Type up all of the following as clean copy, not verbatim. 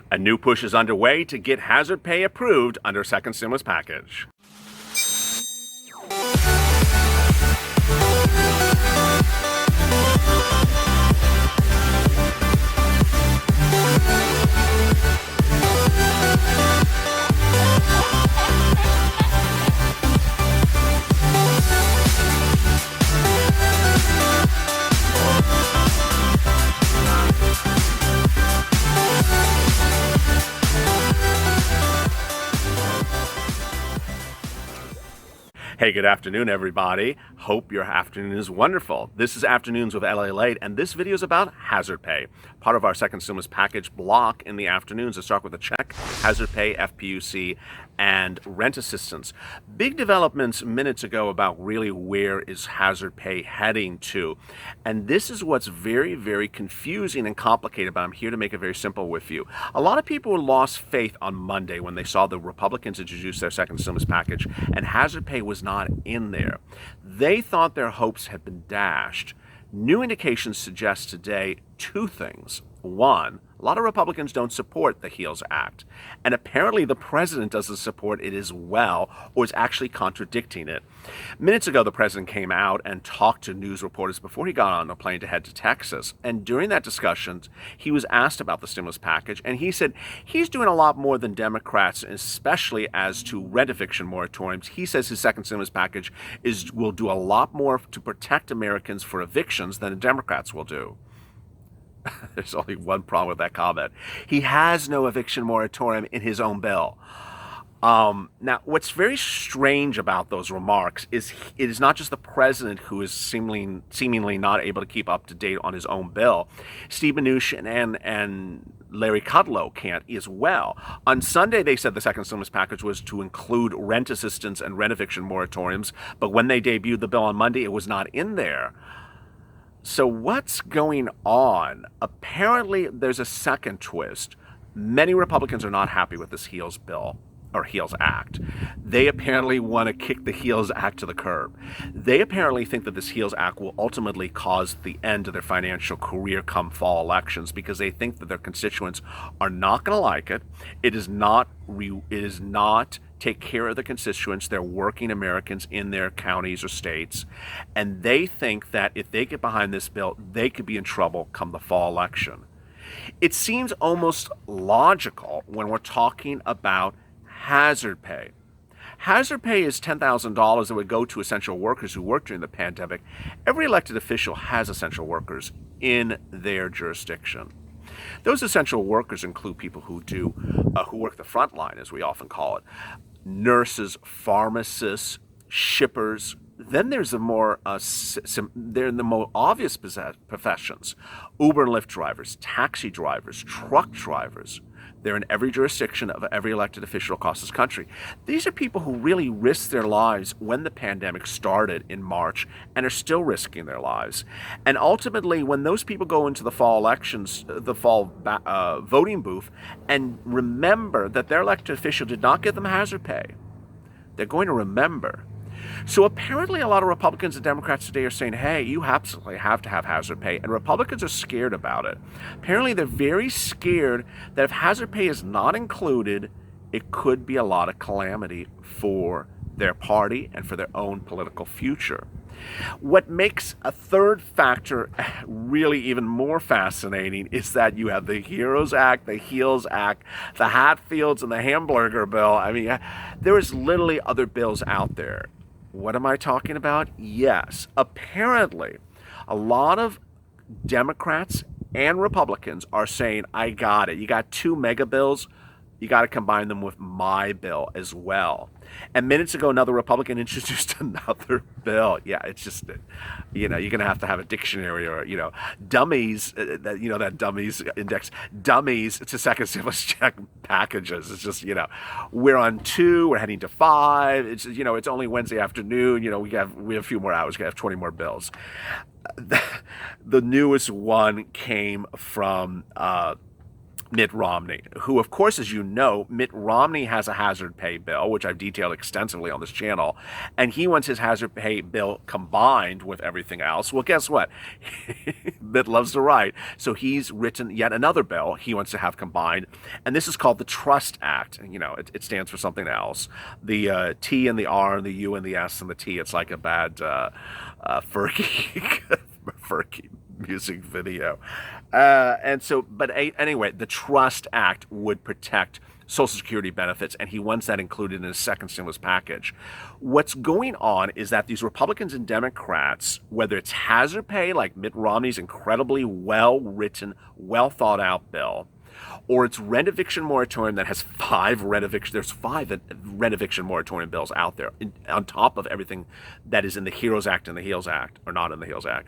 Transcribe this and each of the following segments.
A new push is underway to get hazard pay approved under second stimulus package. Hey, good afternoon, everybody. Hope your afternoon is wonderful. This is Afternoons with LALATE, and this video is about hazard pay, part of our second stimulus package block in the afternoons to start with a check, hazard pay, FPUC, and rent assistance. Big developments minutes ago about really where is hazard pay heading to. And this is what's very, very confusing and complicated, but I'm here to make it very simple with you. A lot of people lost faith on Monday when they saw the Republicans introduce their second stimulus package, and hazard pay was not in there. They thought their hopes had been dashed. New indications suggest today two things. One, a lot of Republicans don't support the HEALS Act, and apparently the president doesn't support it as well, or is actually contradicting it. Minutes ago, the president came out and talked to news reporters before he got on a plane to head to Texas, and during that discussion, he was asked about the stimulus package, and he said he's doing a lot more than Democrats, especially as to rent eviction moratoriums. He says his second stimulus package will do a lot more to protect Americans for evictions than the Democrats will do. There's only one problem with that comment. He has no eviction moratorium in his own bill. Now, what's very strange about those remarks is it is not just the president who is seemingly not able to keep up to date on his own bill. Steve Mnuchin and Larry Kudlow can't as well. On Sunday, they said the second stimulus package was to include rent assistance and rent eviction moratoriums, but when they debuted the bill on Monday, it was not in there. So what's going on? Apparently, there's a second twist. Many Republicans are not happy with this HEALS bill, or HEALS Act. They apparently want to kick the HEALS Act to the curb. They apparently think that this HEALS Act will ultimately cause the end of their financial career come fall elections, because they think that their constituents are not going to like it. It is not take care of the constituents, they're working Americans in their counties or states, and they think that if they get behind this bill, they could be in trouble come the fall election. It seems almost logical when we're talking about hazard pay. Hazard pay is $10,000 that would go to essential workers who worked during the pandemic. Every elected official has essential workers in their jurisdiction. Those essential workers include people who work the front line, as we often call it, nurses, pharmacists, shippers. Then there's the more obvious professions: Uber and Lyft drivers, taxi drivers, truck drivers. They're in every jurisdiction of every elected official across this country. These are people who really risked their lives when the pandemic started in March and are still risking their lives. And ultimately, when those people go into the fall elections, the fall voting booth, and remember that their elected official did not give them hazard pay, they're going to remember. So apparently a lot of Republicans and Democrats today are saying, hey, you absolutely have to have hazard pay. And Republicans are scared about it. Apparently they're very scared that if hazard pay is not included, it could be a lot of calamity for their party and for their own political future. What makes a third factor really even more fascinating is that you have the HEROES Act, the HEALS Act, the Hatfields, and the Hamburger Bill. I mean, there is literally other bills out there. What am I talking about? Yes. Apparently, a lot of Democrats and Republicans are saying, I got it. You got two mega bills. You got to combine them with my bill as well. And minutes ago, another Republican introduced another bill. Yeah, it's just, you're going to have a dictionary or, dummies, that dummies index, dummies to second stimulus check packages. It's just, we're on 2, we're heading to 5. It's, it's only Wednesday afternoon. We have a few more hours. We have 20 more bills. The newest one came from Mitt Romney, who, of course, as you know, Mitt Romney has a hazard pay bill, which I've detailed extensively on this channel, and he wants his hazard pay bill combined with everything else. Well, guess what? Mitt loves to write, so he's written yet another bill he wants to have combined, and this is called the Trust Act. You know, it stands for something else. The T and the R and the U and the S and the T, it's like a bad Fergie music video. Anyway, the Trust Act would protect Social Security benefits, and he wants that included in his second stimulus package. What's going on is that these Republicans and Democrats, whether it's hazard pay, like Mitt Romney's incredibly well-written, well-thought-out bill, or it's rent eviction moratorium that has there's five rent eviction moratorium bills out there, on top of everything that is in the HEROES Act and the HEALS Act, or not in the HEALS Act.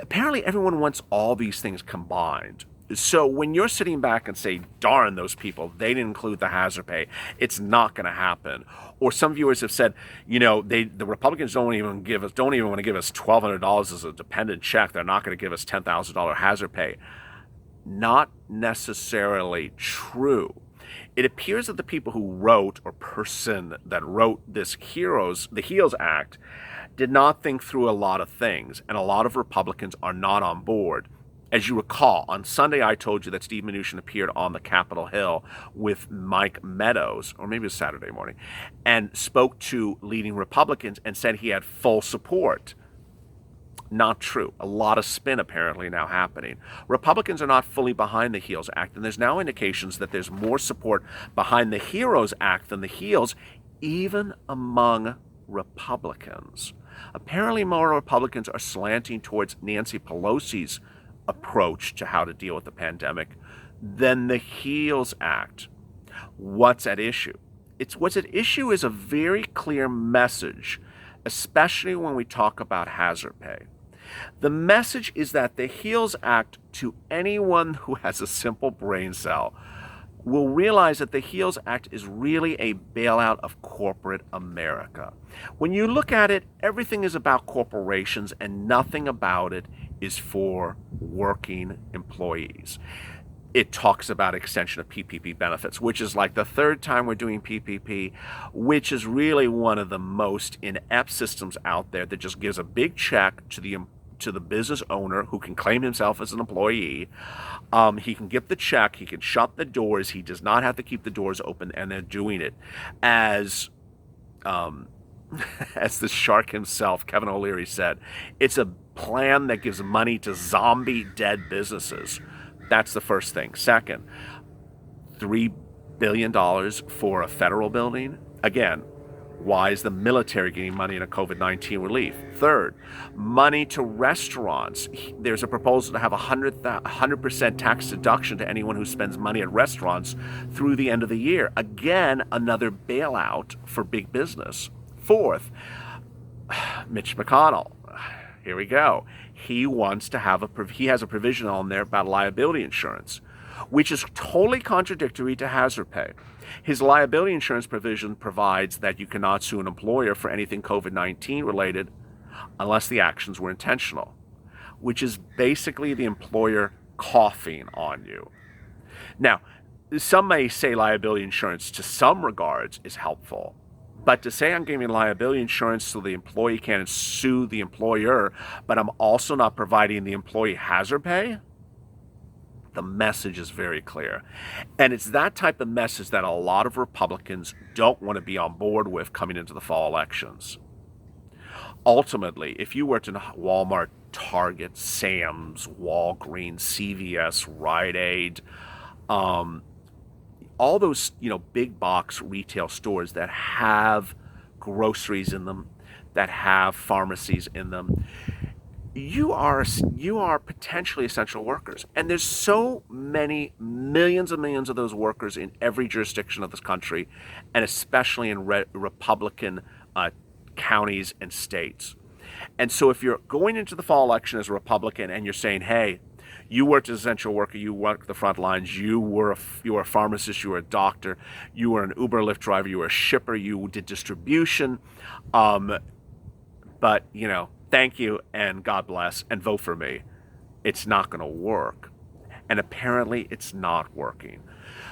Apparently everyone wants all these things combined. So when you're sitting back and say, darn those people, they didn't include the hazard pay, it's not going to happen. Or some viewers have said, you know, the Republicans don't even want to give us $1,200 as a dependent check. They're not going to give us $10,000 hazard pay. Not necessarily true. It appears that the people who wrote, or person that wrote this the HEALS Act, did not think through a lot of things, and a lot of Republicans are not on board. As you recall, on Sunday I told you that Steve Mnuchin appeared on the Capitol Hill with Mike Meadows, or maybe it was Saturday morning, and spoke to leading Republicans and said he had full support. Not true. A lot of spin apparently now happening. Republicans are not fully behind the HEALS Act, and there's now indications that there's more support behind the HEROES Act than the HEALS, even among Republicans. Apparently more Republicans are slanting towards Nancy Pelosi's approach to how to deal with the pandemic than the HEALS Act. What's at issue? What's at issue is a very clear message, especially when we talk about hazard pay. The message is that the HEALS Act, to anyone who has a simple brain cell, will realize that the HEALS Act is really a bailout of corporate America. When you look at it, everything is about corporations and nothing about it is for working employees. It talks about extension of PPP benefits, which is like the third time we're doing PPP, which is really one of the most inept systems out there that just gives a big check to the business owner who can claim himself as an employee. He can get the check, he can shut the doors, he does not have to keep the doors open, and they're doing it as the shark himself, Kevin O'Leary, said, it's a plan that gives money to zombie dead businesses. That's the first thing. Second, $3 billion for a federal building. Again, why is the military getting money in a COVID-19 relief? Third, money to restaurants. There's a proposal to have 100% tax deduction to anyone who spends money at restaurants through the end of the year. Again, another bailout for big business. Fourth, Mitch McConnell. Here we go. He has a provision on there about liability insurance, which is totally contradictory to hazard pay. His liability insurance provision provides that you cannot sue an employer for anything COVID-19 related unless the actions were intentional, which is basically the employer coughing on you. Now, some may say liability insurance to some regards is helpful, but to say I'm giving liability insurance so the employee can sue the employer, but I'm also not providing the employee hazard pay, the message is very clear. And it's that type of message that a lot of Republicans don't want to be on board with coming into the fall elections. Ultimately, if you worked in Walmart, Target, Sam's, Walgreens, CVS, Rite Aid, all those, big box retail stores that have groceries in them, that have pharmacies in them, you are potentially essential workers. And there's so many millions and millions of those workers in every jurisdiction of this country, and especially in Republican counties and states. And so if you're going into the fall election as a Republican and you're saying, hey, you worked as an essential worker, you worked the front lines, you were a pharmacist, you were a doctor, you were an Uber Lyft driver, you were a shipper, you did distribution, but, thank you and God bless and vote for me. It's not going to work. and apparently it's not working.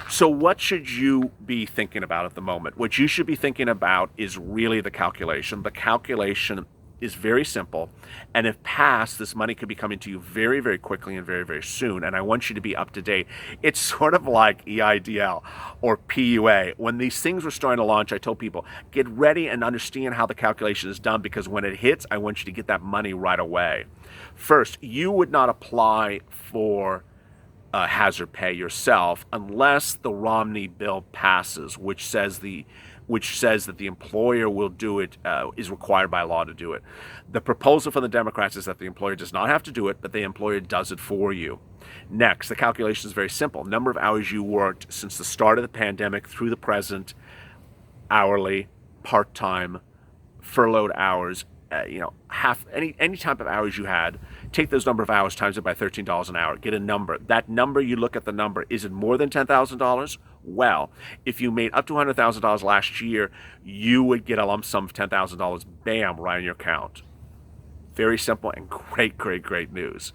So what should you be thinking about at the moment? What you should be thinking about is really the calculation. The calculation is very simple, and if passed, this money could be coming to you very, very quickly and very, very soon, and I want you to be up to date. It's sort of like EIDL or PUA. When these things were starting to launch, I told people, get ready and understand how the calculation is done, because when it hits, I want you to get that money right away. First, you would not apply for hazard pay yourself unless the Romney bill passes, which says that the employer will do it, is required by law to do it. The proposal for the Democrats is that the employer does not have to do it, but the employer does it for you. Next, the calculation is very simple. Number of hours you worked since the start of the pandemic through the present, hourly, part-time, furloughed hours, half any type of hours you had. Take those number of hours, times it by $13 an hour. Get a number. That number, you look at the number. Is it more than $10,000? Well, if you made up to $100,000 last year, you would get a lump sum of $10,000, bam, right in your account. Very simple and great, great, great news.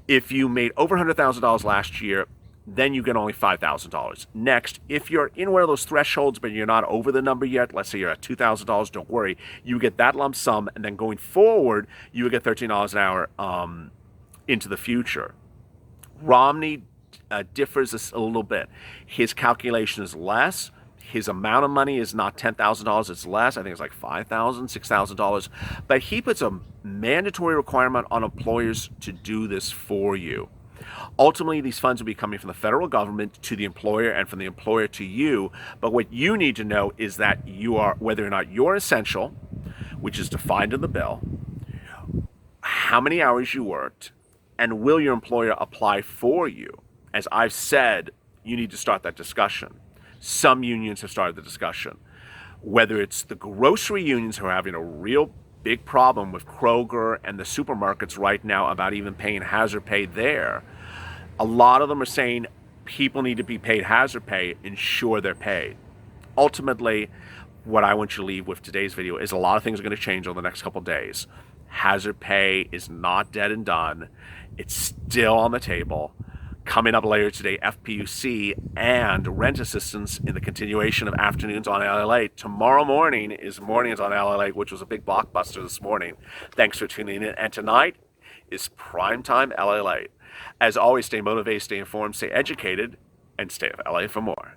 If you made over $100,000 last year, then you get only $5,000. Next, if you're in one of those thresholds but you're not over the number yet, let's say you're at $2,000, don't worry, you get that lump sum, and then going forward, you would get $13 an hour into the future. Romney differs a little bit. His calculation is less. His amount of money is not $10,000, it's less. I think it's like $5,000, $6,000. But he puts a mandatory requirement on employers to do this for you. Ultimately, these funds will be coming from the federal government to the employer and from the employer to you. But what you need to know is that whether or not you're essential, which is defined in the bill, how many hours you worked, and will your employer apply for you? As I've said, you need to start that discussion. Some unions have started the discussion. Whether it's the grocery unions who are having a real big problem with Kroger and the supermarkets right now about even paying hazard pay there. A lot of them are saying people need to be paid hazard pay, ensure they're paid. Ultimately, what I want you to leave with today's video is a lot of things are going to change over the next couple of days. Hazard pay is not dead and done. It's still on the table. Coming up later today, FPUC and rent assistance in the continuation of afternoons on LALATE. Tomorrow morning is Mornings on LALATE, which was a big blockbuster this morning. Thanks for tuning in. And tonight is Primetime LALATE. As always, stay motivated, stay informed, stay educated, and stay with LA for more.